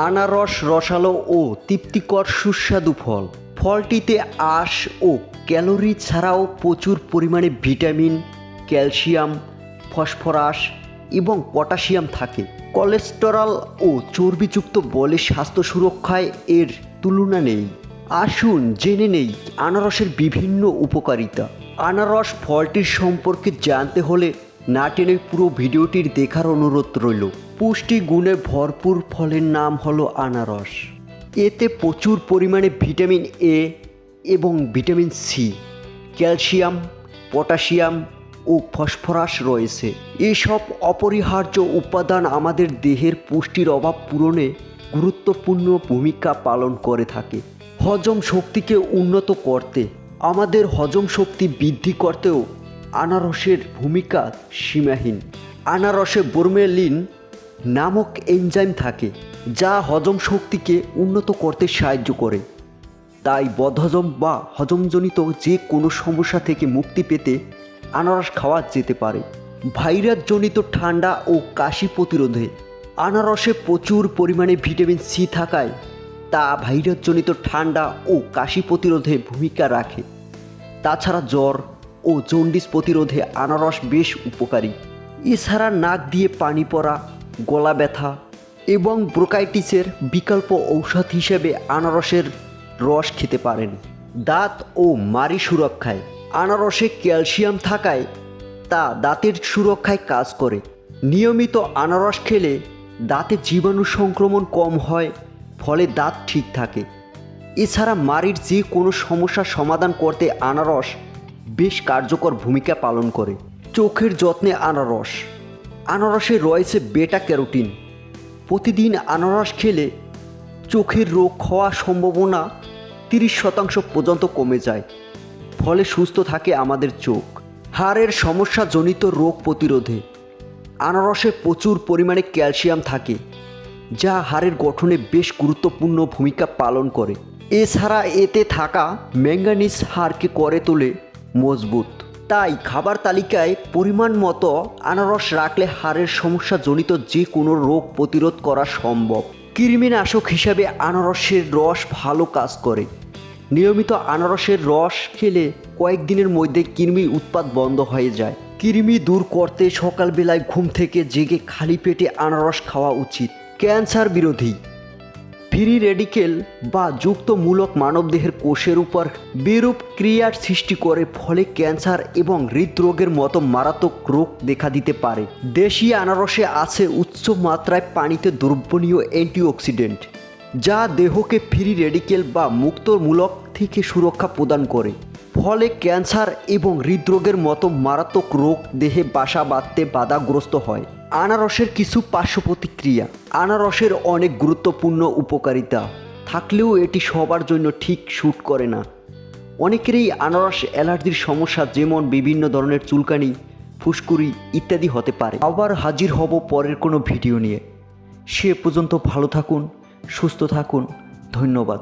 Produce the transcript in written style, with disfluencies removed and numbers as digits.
আনারস রসালো ও তৃপ্তিকর সুস্বাদু ফল। ফলটিতে আঁশ ও ক্যালোরি ছাড়াও প্রচুর পরিমাণে ভিটামিন, ক্যালসিয়াম, ফসফরাস এবং পটাশিয়াম থাকে। কোলেস্টেরল ও চর্বিযুক্ত বলে স্বাস্থ্য সুরক্ষায় এর তুলনা নেই। আসুন জেনে নেই আনারসের বিভিন্ন উপকারিতা। আনারস ফলটির সম্পর্কে জানতে হলে না টেনে পুরো ভিডিওটির দেখার অনুরোধ রইল। পুষ্টি গুণে ভরপুর ফলের নাম হলো আনারস। এতে প্রচুর পরিমাণে ভিটামিন এ এবং ভিটামিন সি, ক্যালসিয়াম, পটাশিয়াম ও ফসফরাস রয়েছে। এসব অপরিহার্য উপাদান আমাদের দেহের পুষ্টির অভাব পূরণে গুরুত্বপূর্ণ ভূমিকা পালন করে থাকে। হজম শক্তিকে উন্নত করতে, আমাদের হজম শক্তি বৃদ্ধি করতেও আনারসের ভূমিকা সীমাহীন। আনারসে ব্রোমেলিন নামক এনজাইম থাকে যা হজম শক্তিকে উন্নত করতে সাহায্য করে। তাই বদহজম বা হজমজনিত যে কোনো সমস্যা থেকে মুক্তি পেতে আনারস খাওয়া যেতে পারে। ভাইরাসজনিত ঠান্ডা ও কাশি প্রতিরোধে, আনারসে প্রচুর পরিমাণে ভিটামিন সি থাকায় তা ভাইরাসজনিত ঠান্ডা ও কাশি প্রতিরোধে ভূমিকা রাখে। তাছাড়া জ্বর ও জন্ডিস প্রতিরোধে আনারস বেশ উপকারী। এছাড়া নাক দিয়ে পানি পড়া, গলা ব্যথা এবং ব্রোঙ্কাইটিসের বিকল্প ঔষধ হিসেবে আনারসের রস খেতে পারেন। দাঁত ও মাড়ি সুরক্ষায়, আনারসে ক্যালসিয়াম থাকায় তা দাঁতের সুরক্ষায় কাজ করে। নিয়মিত আনারস খেলে দাঁতে জীবাণু সংক্রমণ কম হয়, ফলে দাঁত ঠিক থাকে। এছাড়া মাড়ির যে কোনো সমস্যার সমাধান করতে আনারস বেশ কার্যকর ভূমিকা পালন করে। চোখের যত্নে আনারস, আনারসে রয়েছে বেটা ক্যারোটিন। প্রতিদিন আনারস খেলে চোখের রোগ হওয়ার সম্ভাবনা 30% পর্যন্ত কমে যায়, ফলে সুস্থ থাকে আমাদের চোখ। হাড়ের সমস্যাজনিত রোগ প্রতিরোধে, আনারসে প্রচুর পরিমাণে ক্যালসিয়াম থাকে যা হাড়ের গঠনে বেশ গুরুত্বপূর্ণ ভূমিকা পালন করে। এছাড়া এতে থাকা ম্যাঙ্গানিজ হাড়কে করে তোলে মজবুত। তাই খাবার তালিকায় পরিমাণ মতো আনারস রাখলে হাড়ের সমস্যাজনিত যে কোনো রোগ প্রতিরোধ করা সম্ভব। কৃমিনাশক হিসাবে আনারসের রস ভালো কাজ করে। নিয়মিত আনারসের রস খেলে কয়েকদিনের মধ্যে কৃমির উৎপাত বন্ধ হয়ে যায়। কৃমি দূর করতে সকালবেলায় ঘুম থেকে জেগে খালি পেটে আনারস খাওয়া উচিত। ক্যান্সার বিরোধী, ফ্রি রেডিকেল বা যুক্তমূলক মানবদেহের কোষের উপর বিরূপ ক্রিয়ার সৃষ্টি করে, ফলে ক্যান্সার এবং হৃদরোগের মতো মারাত্মক রোগ দেখা দিতে পারে। দেশি আনারসে আছে উচ্চ মাত্রায় পানিতে দ্রবণীয় অ্যান্টিঅক্সিডেন্ট যা দেহকে ফ্রি রেডিকেল বা মুক্তমূলক থেকে সুরক্ষা প্রদান করে, ফলে ক্যান্সার এবং হৃদরোগের মতো মারাত্মক রোগ দেহে বাসা বাঁধতে বাধাগ্রস্ত হয়। আনারসের কিছু পার্শ্ব প্রতিক্রিয়া, আনারসের অনেক গুরুত্বপূর্ণ উপকারিতা থাকলেও এটি সবার জন্য ঠিক শ্যুট করে না। অনেকেরই আনারস অ্যালার্জির সমস্যা, যেমন বিভিন্ন ধরনের চুলকানি, ফুসকুড়ি ইত্যাদি হতে পারে। আবার হাজির হব পরের কোনো ভিডিও নিয়ে। সে পর্যন্ত ভালো থাকুন, সুস্থ থাকুন। ধন্যবাদ।